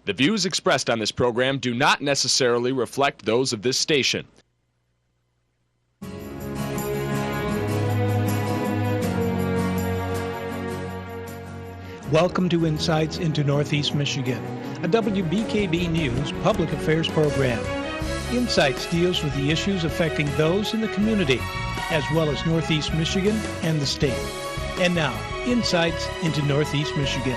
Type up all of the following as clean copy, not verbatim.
The views expressed on this program do not necessarily reflect those of this station. Welcome to Insights into Northeast Michigan, a WBKB News public affairs program. Insights deals with the issues affecting those in the community, as well as Northeast Michigan and the state. And now, Insights into Northeast Michigan.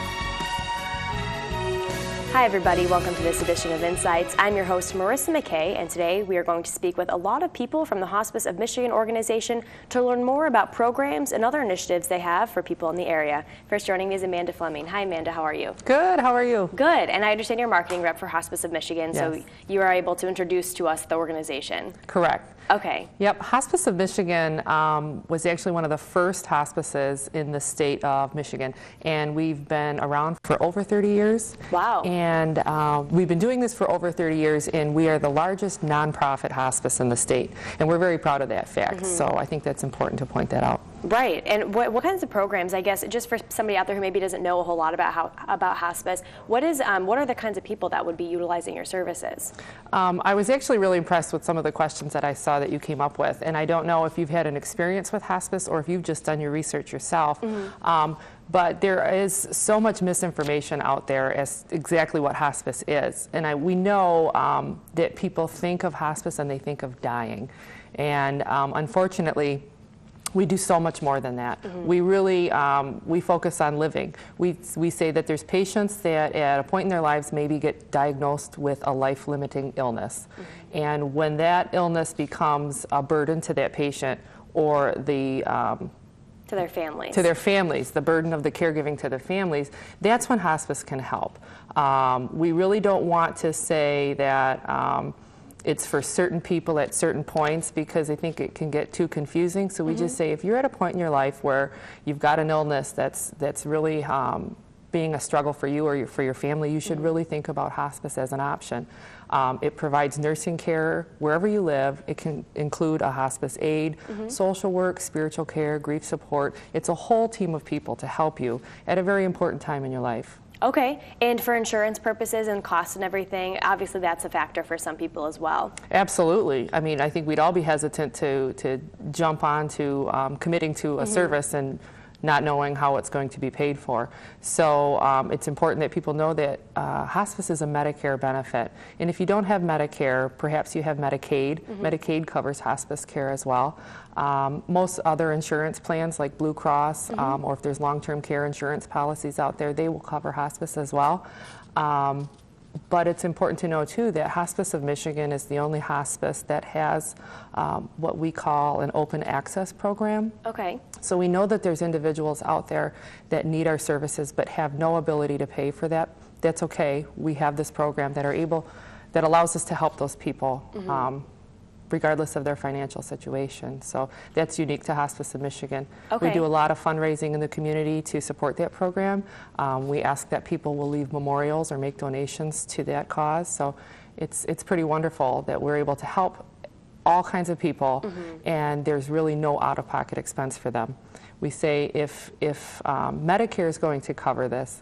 Hi everybody, welcome to this edition of Insights. I'm your host Marissa McKay, and today we are going to speak with a lot of people from the Hospice of Michigan organization to learn more about programs and other initiatives they have for people in the area. First joining me is Amanda Fleming. Hi Amanda, how are you? Good, how are you? Good, and I understand you're marketing rep for Hospice of Michigan, yes. So you are able to introduce to us the organization. Correct. Okay. Yep, Hospice of Michigan was actually one of the first hospices in the state of Michigan, and we've been around for over 30 years. Wow. And we've been doing this for over 30 years, and we are the largest nonprofit hospice in the state, and we're very proud of that fact, so I think that's important to point that out. Right, and what kinds of programs, I guess, just for somebody out there who maybe doesn't know a whole lot about hospice, what are the kinds of people that would be utilizing your services? I was actually really impressed with some of the questions that I saw that you came up with, and I don't know if you've had an experience with hospice or if you've just done your research yourself. But there is so much misinformation out there as exactly what hospice is. And we know that people think of hospice and they think of dying. And unfortunately, we do so much more than that. We really, we focus on living. We say that there's patients that at a point in their lives maybe get diagnosed with a life-limiting illness. And when that illness becomes a burden to that patient or the to their families. To their families, the burden of the caregiving to their families, that's when hospice can help. We really don't want to say that it's for certain people at certain points because I think it can get too confusing. So we just say if you're at a point in your life where you've got an illness that's really being a struggle for you or for your family, you should really think about hospice as an option. It provides nursing care wherever you live. It can include a hospice aide, social work, spiritual care, grief support. It's a whole team of people to help you at a very important time in your life. Okay, and for insurance purposes and costs and everything, obviously that's a factor for some people as well. Absolutely. I mean, I think we'd all be hesitant to jump on to committing to a service and not knowing how it's going to be paid for. So it's important that people know that hospice is a Medicare benefit. And if you don't have Medicare, perhaps you have Medicaid. Medicaid covers hospice care as well. Most other insurance plans like Blue Cross or if there's long-term care insurance policies out there, they will cover hospice as well. But it's important to know, too, that Hospice of Michigan is the only hospice that has what we call an open access program. Okay. So we know that there's individuals out there that need our services but have no ability to pay for that. That's okay. We have this program that allows us to help those people regardless of their financial situation. So that's unique to Hospice of Michigan. Okay. We do a lot of fundraising in the community to support that program. We ask that people will leave memorials or make donations to that cause. So it's pretty wonderful that we're able to help all kinds of people and there's really no out-of-pocket expense for them. We say if Medicare is going to cover this,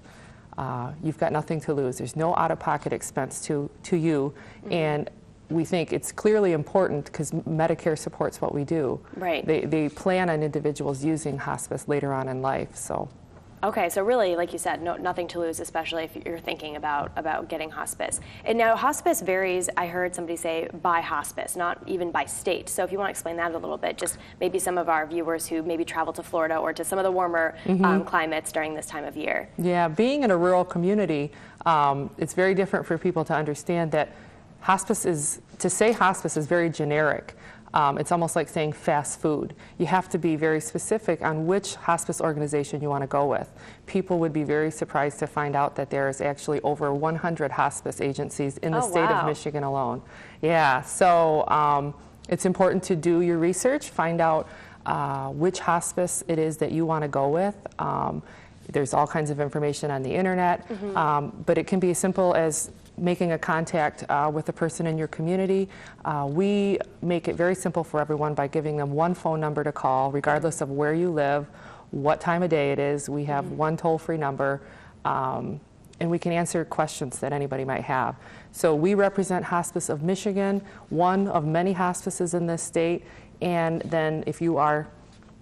you've got nothing to lose. There's no out-of-pocket expense to you, and we think it's clearly important because Medicare supports what we do. Right. They plan on individuals using hospice later on in life. So. Okay, so really, like you said, nothing to lose, especially if you're thinking about getting hospice. And now hospice varies, I heard somebody say, by hospice, not even by state. So if you want to explain that a little bit, just maybe some of our viewers who maybe travel to Florida or to some of the warmer climates during this time of year. Yeah, being in a rural community, it's very different for people to understand that hospice is very generic. It's almost like saying fast food. You have to be very specific on which hospice organization you want to go with. People would be very surprised to find out that there's actually over 100 hospice agencies in the state of Michigan alone. Yeah, so it's important to do your research, find out which hospice it is that you want to go with. There's all kinds of information on the internet, but it can be as simple as making a contact with a person in your community. We make it very simple for everyone by giving them one phone number to call, regardless of where you live, what time of day it is. We have one toll-free number, and we can answer questions that anybody might have. So we represent Hospice of Michigan, one of many hospices in this state, and then if you are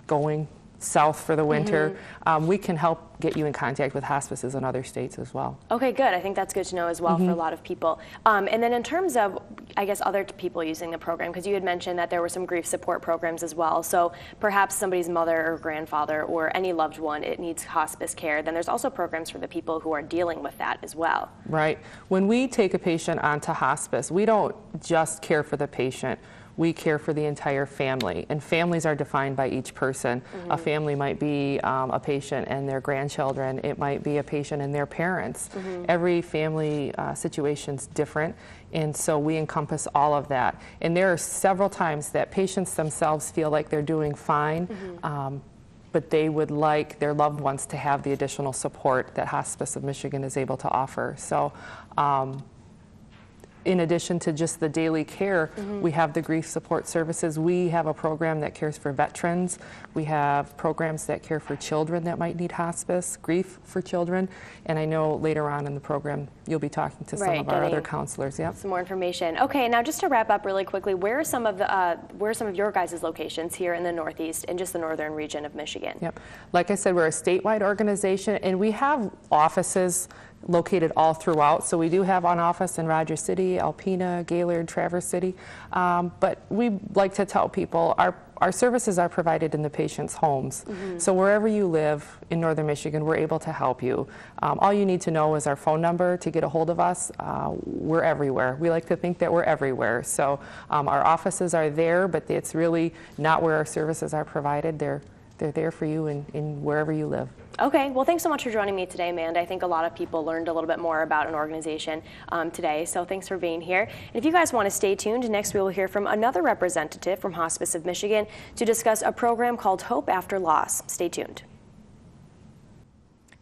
going south for the winter, we can help get you in contact with hospices in other states as well. Okay, good. I think that's good to know as well for a lot of people. And then in terms of, I guess, other people using the program, because you had mentioned that there were some grief support programs as well. So perhaps somebody's mother or grandfather or any loved one, it needs hospice care. Then there's also programs for the people who are dealing with that as well. Right. When we take a patient onto hospice, we don't just care for the patient. We care for the entire family, and families are defined by each person. A family might be a patient and their grandchildren. It might be a patient and their parents. Every family situation's different, and so we encompass all of that. And there are several times that patients themselves feel like they're doing fine, but they would like their loved ones to have the additional support that Hospice of Michigan is able to offer. So. In addition to just the daily care, we have the grief support services. We have a program that cares for veterans. We have programs that care for children that might need hospice, grief for children. And I know later on in the program, you'll be talking to some of our other counselors. Yep. Some more information. Okay, now just to wrap up really quickly, where are some of your guys' locations here in the Northeast and just the northern region of Michigan? Yep. Like I said, we're a statewide organization, and we have offices located all throughout. So we do have an office in Rogers City, Alpena, Gaylord, Traverse City. But we like to tell people our services are provided in the patient's homes. So wherever you live in northern Michigan, we're able to help you. All you need to know is our phone number to get a hold of us. We're everywhere. We like to think that we're everywhere. So our offices are there, but it's really not where our services are provided. They're there for you in wherever you live. Okay, well, thanks so much for joining me today, Amanda. I think a lot of people learned a little bit more about an organization today, so thanks for being here. And if you guys want to stay tuned, next we will hear from another representative from Hospice of Michigan to discuss a program called Hope After Loss. Stay tuned.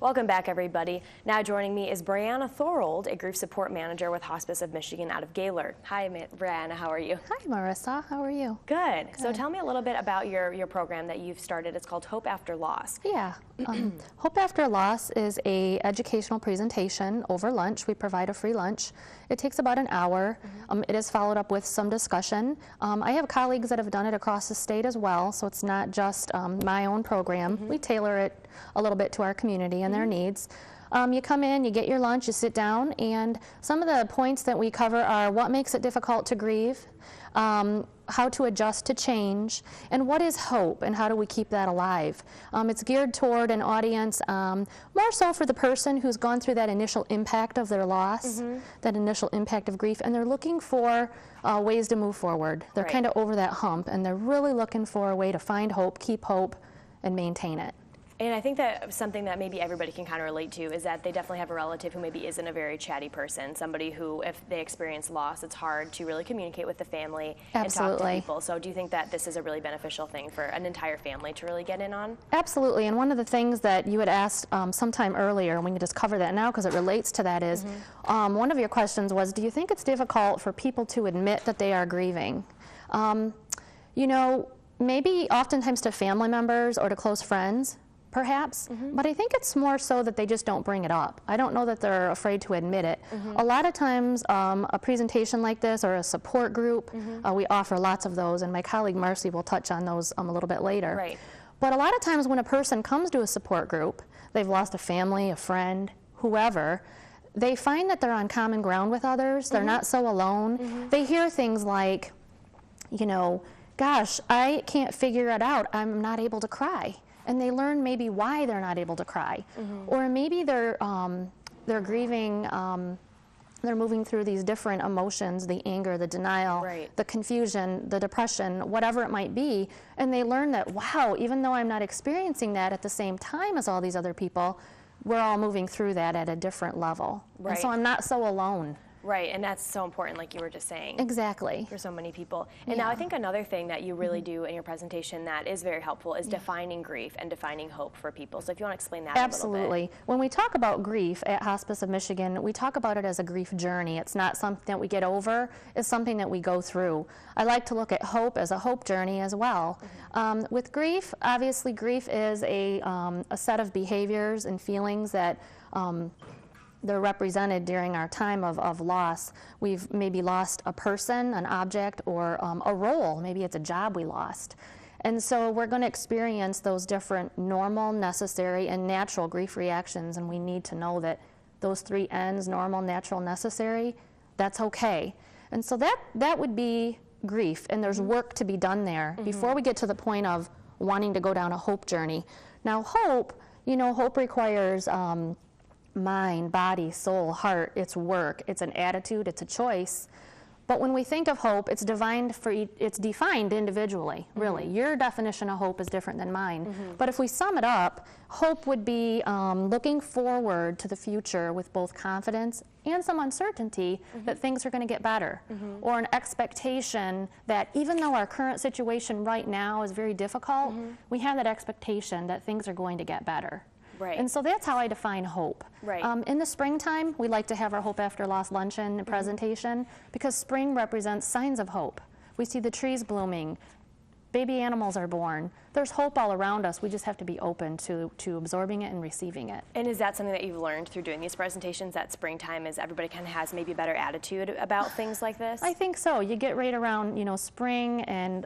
Welcome back, everybody. Now joining me is Brianna Thorold, a grief support manager with Hospice of Michigan out of Gaylord. Hi, Brianna. How are you? Hi, Marissa. How are you? Good. So tell me a little bit about your program that you've started. It's called Hope After Loss. Yeah. Hope After Loss is a educational presentation over lunch. We provide a free lunch. It takes about an hour. It is followed up with some discussion. I have colleagues that have done it across the state as well, so it's not just my own program. We tailor it a little bit to our community and their needs. You come in, you get your lunch, you sit down, and some of the points that we cover are what makes it difficult to grieve, how to adjust to change, and what is hope, and how do we keep that alive. It's geared toward an audience more so for the person who's gone through that initial impact of their loss, that initial impact of grief, and they're looking for ways to move forward. They're kind of over that hump, and they're really looking for a way to find hope, keep hope, and maintain it. And I think that something that maybe everybody can kind of relate to is that they definitely have a relative who maybe isn't a very chatty person, somebody who, if they experience loss, it's hard to really communicate with the family and talk to people. So do you think that this is a really beneficial thing for an entire family to really get in on? Absolutely, and one of the things that you had asked sometime earlier, and we can just cover that now because it relates to that, is one of your questions was, do you think it's difficult for people to admit that they are grieving? You know, maybe oftentimes to family members or to close friends, perhaps, but I think it's more so that they just don't bring it up. I don't know that they're afraid to admit it. A lot of times a presentation like this or a support group, we offer lots of those, and my colleague Marcy will touch on those a little bit later. Right. But a lot of times when a person comes to a support group, they've lost a family, a friend, whoever, they find that they're on common ground with others. They're not so alone. They hear things like, you know, gosh, I can't figure it out. I'm not able to cry. And they learn maybe why they're not able to cry. Or maybe they're grieving, they're moving through these different emotions, the anger, the denial, the confusion, the depression, whatever it might be, and they learn that, wow, even though I'm not experiencing that at the same time as all these other people, we're all moving through that at a different level. And so I'm not so alone. Right, and that's so important, like you were just saying. Exactly. For so many people. And now I think another thing that you really do in your presentation that is very helpful is defining grief and defining hope for people. So if you want to explain that a little bit. Absolutely. When we talk about grief at Hospice of Michigan, we talk about it as a grief journey. It's not something that we get over, it's something that we go through. I like to look at hope as a hope journey as well. With grief, obviously grief is a set of behaviors and feelings that they're represented during our time of loss. We've maybe lost a person, an object, or a role. Maybe it's a job we lost. And so we're going to experience those different normal, necessary, and natural grief reactions, and we need to know that those 3 N's, normal, natural, necessary, that's okay. And so that would be grief, and there's work to be done there before we get to the point of wanting to go down a hope journey. Now hope, hope requires mind, body, soul, heart. It's work, it's an attitude, it's a choice. But when we think of hope, it's defined individually, really. Your definition of hope is different than mine. But if we sum it up, hope would be looking forward to the future with both confidence and some uncertainty that things are going to get better, or an expectation that even though our current situation right now is very difficult, we have that expectation that things are going to get better. Right. And so that's how I define hope. Right. In the springtime, we like to have our Hope After Loss luncheon and presentation because spring represents signs of hope. We see the trees blooming, baby animals are born. There's hope all around us. We just have to be open to absorbing it and receiving it. And is that something that you've learned through doing these presentations, that springtime is everybody kind of has maybe a better attitude about things like this? I think so. You get right around, spring and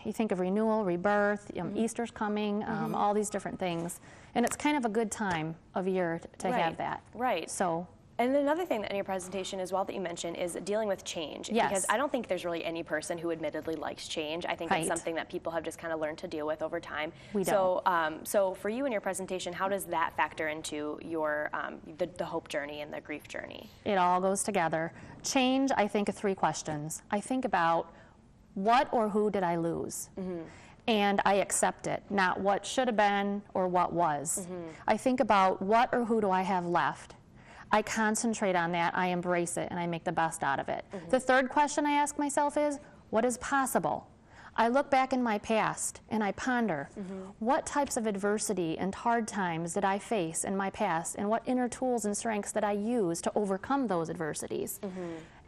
you think of renewal, rebirth, Easter's coming, all these different things. And it's kind of a good time of year to have that. Right. So. And another thing that in your presentation as well that you mentioned is dealing with change. Yes. Because I don't think there's really any person who admittedly likes change. I think it's something that people have just kind of learned to deal with over time. We don't. So for you in your presentation, how does that factor into your the hope journey and the grief journey? It all goes together. Change, I think of 3 questions. I think about what or who did I lose? And I accept it, not what should have been or what was. I think about what or who do I have left. I concentrate on that, I embrace it, and I make the best out of it. The 3rd question I ask myself is, what is possible? I look back in my past and I ponder, what types of adversity and hard times did I face in my past, and what inner tools and strengths did I use to overcome those adversities?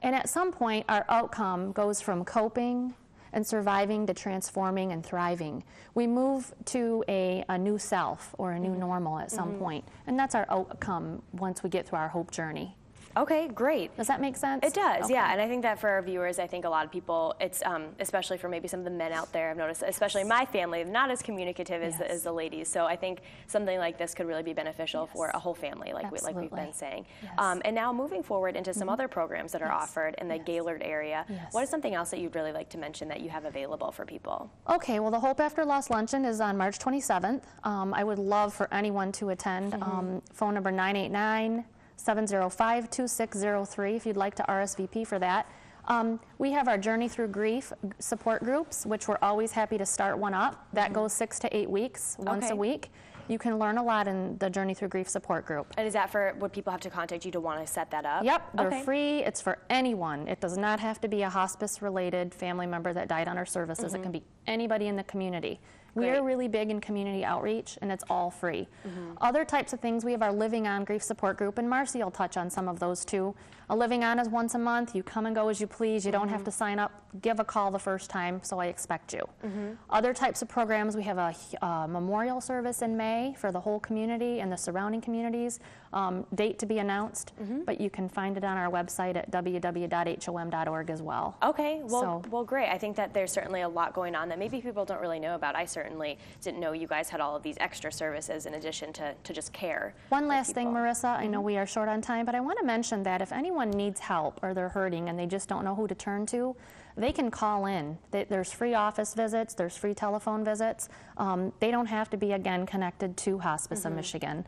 And at some point, our outcome goes from coping and surviving to transforming and thriving. We move to a new self or a new normal at some point, and that's our outcome once we get through our hope journey. Okay, great. Does that make sense? It does, Okay. yeah. And I think that for our viewers, I think a lot of people, it's especially for maybe some of the men out there, I've noticed, especially my family, not as communicative as the ladies. So I think something like this could really be beneficial for a whole family, like we've been saying. Yes. And now moving forward into some other programs that are offered in the Gaylord area, what is something else that you'd really like to mention that you have available for people? Okay, well, the Hope After Loss Luncheon is on March 27th. I would love for anyone to attend. Phone number 989-705-2603 if you'd like to RSVP for that. We have our Journey Through Grief support groups, which we're always happy to start one up. That goes 6 to 8 weeks, once a week. You can learn a lot in the Journey Through Grief support group. And is that for, would people have to contact you to want to set that up? Yep, they're free. It's for anyone. It does not have to be a hospice-related family member that died on our services. It can be anybody in the community. We are really big in community outreach, and it's all free. Other types of things, we have our Living On Grief Support Group, and Marcy will touch on some of those too. A Living On is once a month. You come and go as you please. You don't have to sign up. Give a call the first time, so I expect you. Other types of programs, we have a memorial service in May for the whole community and the surrounding communities. Date to be announced, but you can find it on our website at www.hom.org as well. Okay, well, great. I think that there's certainly a lot going on that maybe people don't really know about. I certainly didn't know you guys had all of these extra services in addition to just care. One last thing, Marissa, I know we are short on time, but I want to mention that if anyone needs help or they're hurting and they just don't know who to turn to, they can call in. There's free office visits, there's free telephone visits. They don't have to be, again, connected to Hospice of Michigan.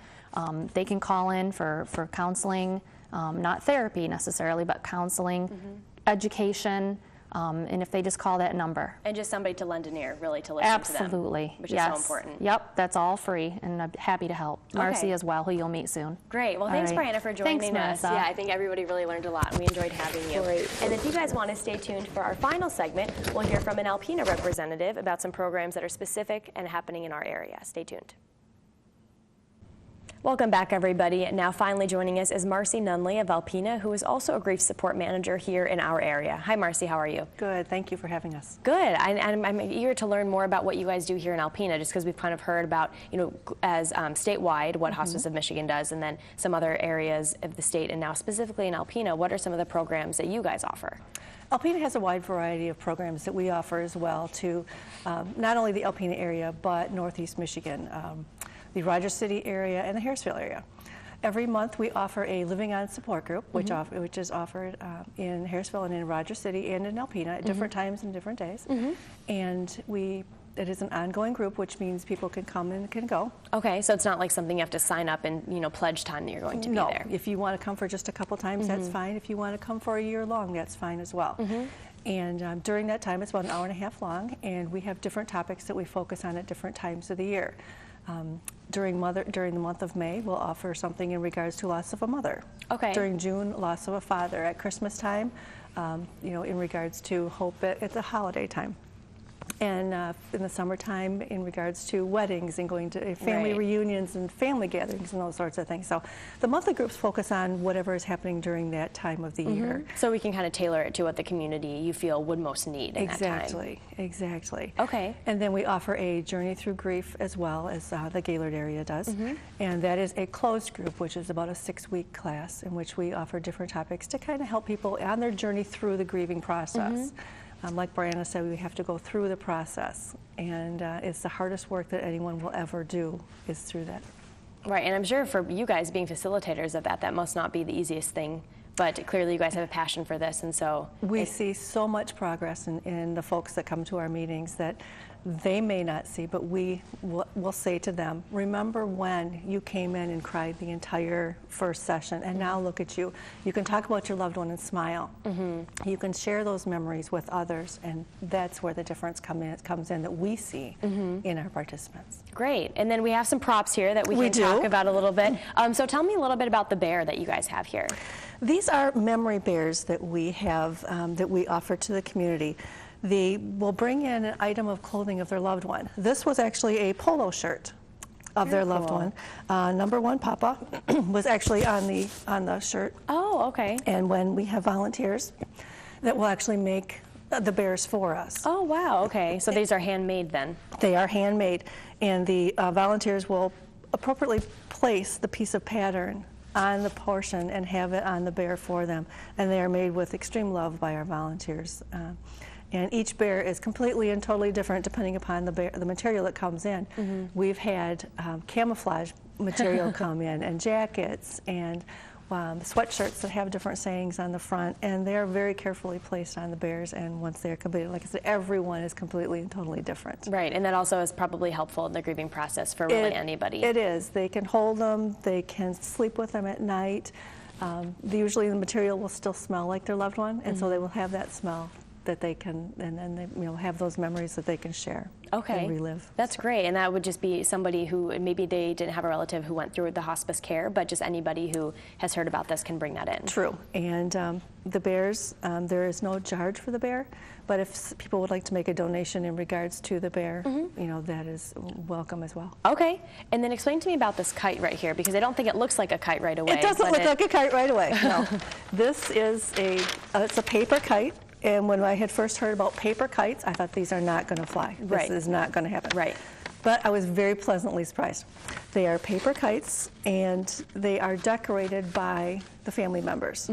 They can call in for counseling, not therapy necessarily, but counseling, education, and if they just call that number. And just somebody to lend an ear, really, to listen Absolutely. to them. Which is so important. Yep, that's all free, and I'm happy to help. Marcy as well, who you'll meet soon. Great. Well, thanks, Brianna, for joining us. Marissa. Yeah, I think everybody really learned a lot, and we enjoyed having you. Great. And if you guys want to stay tuned for our final segment, we'll hear from an Alpena representative about some programs that are specific and happening in our area. Stay tuned. Welcome back, everybody. Now finally joining us is Marcy Nunley of Alpena, who is also a grief support manager here in our area. Hi, Marcy. How are you? Good. Thank you for having us. Good. I'm eager to learn more about what you guys do here in Alpena, just because we've kind of heard about, as statewide, what Hospice of Michigan does, and then some other areas of the state, and now specifically in Alpena, what are some of the programs that you guys offer? Alpena has a wide variety of programs that we offer as well to not only the Alpena area, but Northeast Michigan, the Rogers City area, and the Harrisville area. Every month we offer a Living On support group, which is offered in Harrisville and in Rogers City and in Alpena at different times and different days. And it is an ongoing group, which means people can come and can go. Okay, so it's not like something you have to sign up and pledge time that you're going to be there. No, if you want to come for just a couple times, that's fine. If you want to come for a year long, that's fine as well. And during that time, it's about an hour and a half long, and we have different topics that we focus on at different times of the year. During the month of May, we'll offer something in regards to loss of a mother. Okay. During June, loss of a father. At Christmas time, in regards to hope at the holiday time. And in the summertime, in regards to weddings and going to family reunions and family gatherings and those sorts of things. So the monthly groups focus on whatever is happening during that time of the year. So we can kind of tailor it to what the community you feel would most need in that time. Exactly. Okay. And then we offer a Journey Through Grief as well, as the Gaylord area does. And that is a closed group, which is about a 6-week class in which we offer different topics to kind of help people on their journey through the grieving process. Like Brianna said, we have to go through the process, and it's the hardest work that anyone will ever do is through that. Right, and I'm sure for you guys being facilitators of that must not be the easiest thing, but clearly you guys have a passion for this, and so... We see so much progress in the folks that come to our meetings that they may not see, but we will say to them, remember when you came in and cried the entire first session, and now look at you. You can talk about your loved one and smile. You can share those memories with others, and that's where the difference comes in that we see in our participants. Great, and then we have some props here that we can talk about a little bit. So tell me a little bit about the bear that you guys have here. These are memory bears that we have, that we offer to the community. They will bring in an item of clothing of their loved one. This was actually a polo shirt of their loved one. Number one, Papa, was actually on the shirt. Oh, okay. And when we have volunteers that will actually make the bears for us. Oh, wow, okay. So these are handmade then? They are handmade, and the volunteers will appropriately place the piece of pattern on the portion and have it on the bear for them. And they are made with extreme love by our volunteers. And each bear is completely and totally different depending upon the material that comes in. We've had camouflage material come in, and jackets, and sweatshirts that have different sayings on the front, and they're very carefully placed on the bears, and once they're completed, like I said, everyone is completely and totally different. Right, and that also is probably helpful in the grieving process for really anybody. It is. They can hold them, they can sleep with them at night. Usually the material will still smell like their loved one, and so they will have that smell that they can, and then they have those memories that they can share and relive. That's great, and that would just be somebody who maybe they didn't have a relative who went through the hospice care, but just anybody who has heard about this can bring that in. True, and the bears, there is no charge for the bear, but if people would like to make a donation in regards to the bear, that is welcome as well. Okay, and then explain to me about this kite right here, because I don't think it looks like a kite right away. It doesn't look like a kite right away, no. This is it's a paper kite. And when I had first heard about paper kites, I thought these are not going to fly. This is not going to happen. Right. But I was very pleasantly surprised. They are paper kites, and they are decorated by the family members.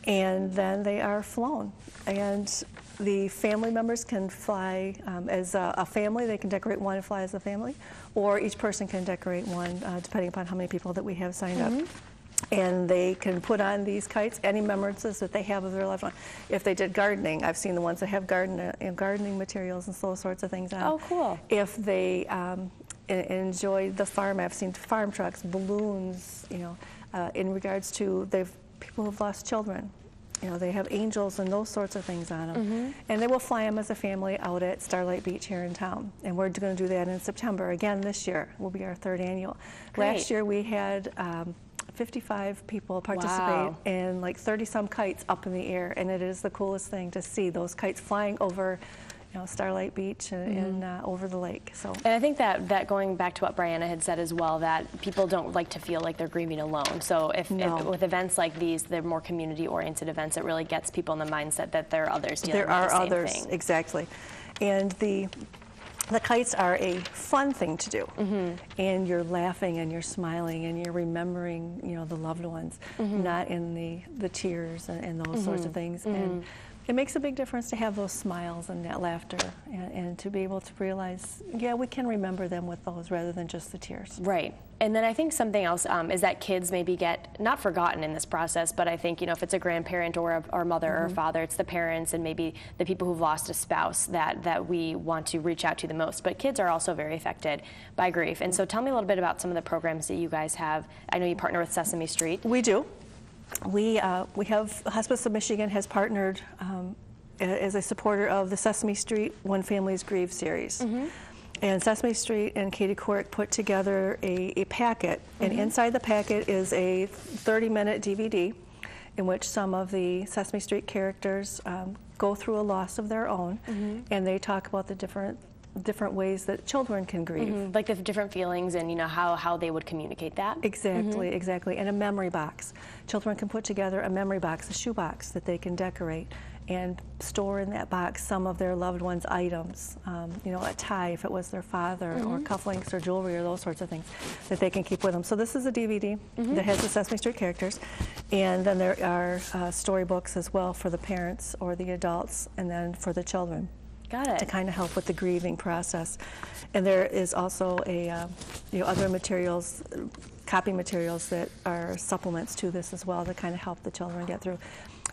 And then they are flown. And the family members can fly as a family. They can decorate one and fly as a family. Or each person can decorate one, depending upon how many people that we have signed up. And they can put on these kites any remembrances that they have of their loved one. If they did gardening, I've seen the ones that have gardening materials and those sorts of things on. Oh, cool. If they enjoy the farm, I've seen farm trucks, balloons, in regards to people who've lost children. They have angels and those sorts of things on them. And they will fly them as a family out at Starlight Beach here in town. And we're going to do that in September. Again, this year will be our 3rd annual. Great. Last year we had 55 people participate and like 30-some kites up in the air, and it is the coolest thing to see those kites flying over Starlight Beach and over the lake. So. And I think that going back to what Brianna had said as well, that people don't like to feel like they're grieving alone. So if with events like these, they're more community-oriented events, it really gets people in the mindset that there are others dealing with the same others, thing. exactly. And the kites are a fun thing to do, and you're laughing and you're smiling and you're remembering, the loved ones, not in the tears and those sorts of things. And it makes a big difference to have those smiles and that laughter, and to be able to realize, yeah, we can remember them with those rather than just the tears. Right. And then I think something else is that kids maybe get not forgotten in this process, but I think, if it's a grandparent or a mother or father, it's the parents and maybe the people who've lost a spouse that we want to reach out to the most. But kids are also very affected by grief. And so tell me a little bit about some of the programs that you guys have. I know you partner with Sesame Street. We do. We have, Hospice of Michigan has partnered as a supporter of the Sesame Street When Families Grieve series. And Sesame Street and Katie Couric put together a packet, and inside the packet is a 30-minute DVD in which some of the Sesame Street characters go through a loss of their own, and they talk about the different ways that children can grieve. Like the different feelings and how they would communicate that. Exactly, exactly. And a memory box. Children can put together a memory box, a shoebox that they can decorate and store in that box some of their loved ones' items, a tie if it was their father, or cufflinks or jewelry or those sorts of things that they can keep with them. So this is a DVD that has the Sesame Street characters, and then there are storybooks as well for the parents or the adults, and then for the children. Got it. To kind of help with the grieving process. And there is also other materials, copy materials that are supplements to this as well that kind of help the children get through.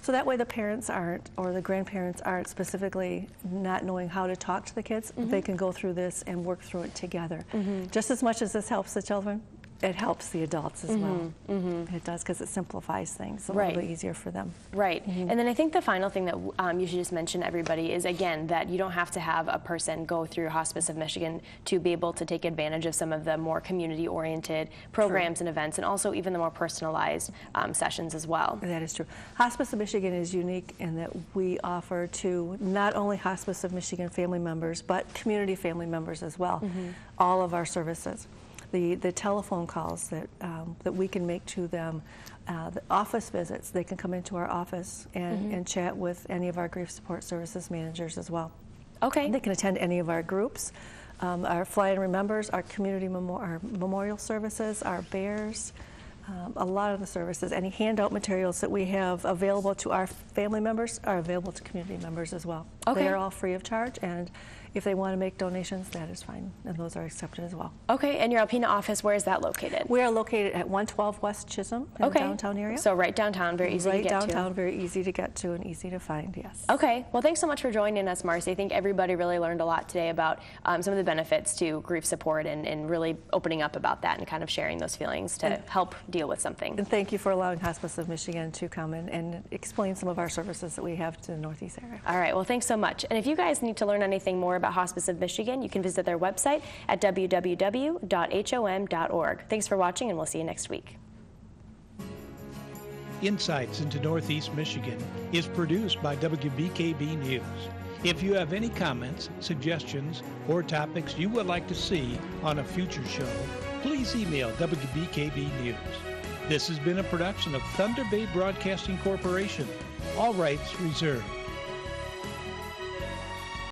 So that way the parents aren't, or the grandparents aren't specifically not knowing how to talk to the kids, they can go through this and work through it together. Just as much as this helps the children, it helps the adults as well. It does, because it simplifies things a little bit easier for them. Right. And then I think the final thing that you should just mention to everybody is, again, that you don't have to have a person go through Hospice of Michigan to be able to take advantage of some of the more community-oriented programs and events, and also even the more personalized sessions as well. That is true. Hospice of Michigan is unique in that we offer to not only Hospice of Michigan family members, but community family members as well, all of our services. The telephone calls that we can make to them, the office visits, they can come into our office and chat with any of our grief support services managers as well. Okay. They can attend any of our groups, our Fly and Remembers, our community our memorial services, our bears, a lot of the services. Any handout materials that we have available to our family members are available to community members as well. Okay. They are all free of charge, and if they want to make donations, that is fine, and those are accepted as well. Okay, and your Alpena office, where is that located? We are located at 112 West Chisholm in the downtown area. So right downtown, very easy to get to. Right downtown, very easy to get to and easy to find, yes. Okay, well, thanks so much for joining us, Marcy. I think everybody really learned a lot today about some of the benefits to grief support and really opening up about that and kind of sharing those feelings to help deal with something. And thank you for allowing Hospice of Michigan to come and explain some of our services that we have to the Northeast area. All right, well, thanks so much. And if you guys need to learn anything more about Hospice of Michigan, you can visit their website at www.hom.org. Thanks for watching, and we'll see you next week. Insights into Northeast Michigan is produced by WBKB News. If you have any comments, suggestions, or topics you would like to see on a future show, please email WBKB News. This has been a production of Thunder Bay Broadcasting Corporation. All rights reserved.